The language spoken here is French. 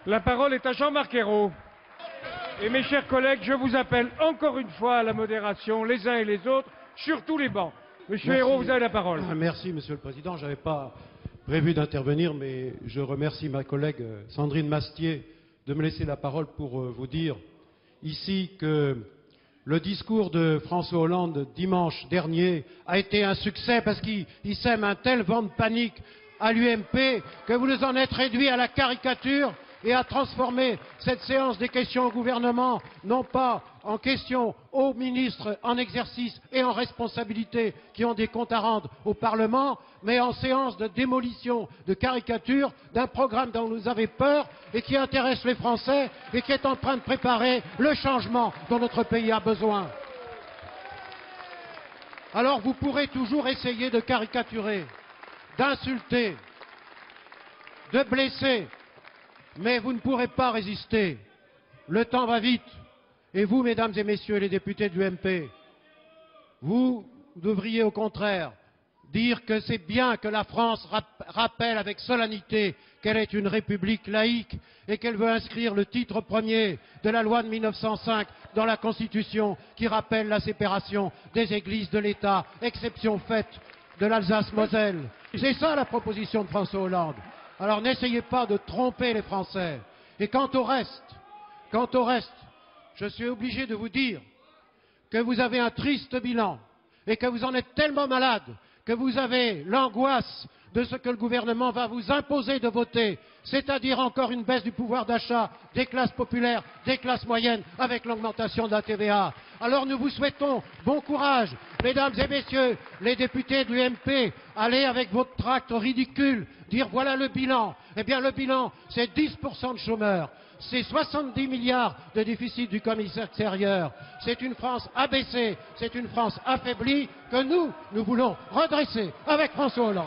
La parole est à Jean-Marc Ayrault. Et mes chers collègues, je vous appelle encore une fois à la modération, les uns et les autres, sur tous les bancs. Monsieur Ayrault, vous avez la parole. Merci, Monsieur le Président. Je n'avais pas prévu d'intervenir, mais je remercie ma collègue Sandrine Mastier de me laisser la parole pour vous dire ici que le discours de François Hollande dimanche dernier a été un succès parce qu'il sème un tel vent de panique à l'UMP que vous nous en êtes réduits à la caricature et à transformer cette séance des questions au gouvernement, non pas en questions aux ministres en exercice et en responsabilité qui ont des comptes à rendre au Parlement, mais en séance de démolition, de caricature d'un programme dont vous avez peur et qui intéresse les Français et qui est en train de préparer le changement dont notre pays a besoin. Alors vous pourrez toujours essayer de caricaturer, d'insulter, de blesser, mais vous ne pourrez pas résister. Le temps va vite. Et vous, mesdames et messieurs les députés de l'UMP, vous devriez au contraire dire que c'est bien que la France rappelle avec solennité qu'elle est une république laïque et qu'elle veut inscrire le titre premier de la loi de 1905 dans la Constitution qui rappelle la séparation des églises de l'État, exception faite de l'Alsace-Moselle. C'est ça la proposition de François Hollande. Alors n'essayez pas de tromper les Français. Et quant au reste, je suis obligé de vous dire que vous avez un triste bilan et que vous en êtes tellement malade que vous avez l'angoisse de ce que le gouvernement va vous imposer de voter, c'est-à-dire encore une baisse du pouvoir d'achat des classes populaires, des classes moyennes, avec l'augmentation de la TVA. Alors nous vous souhaitons bon courage, mesdames et messieurs les députés de l'UMP, allez avec votre tract ridicule, dire voilà le bilan. Eh bien le bilan, c'est 10% de chômeurs, c'est 70 milliards de déficit du commerce extérieur, c'est une France abaissée, c'est une France affaiblie que nous voulons redresser avec François Hollande.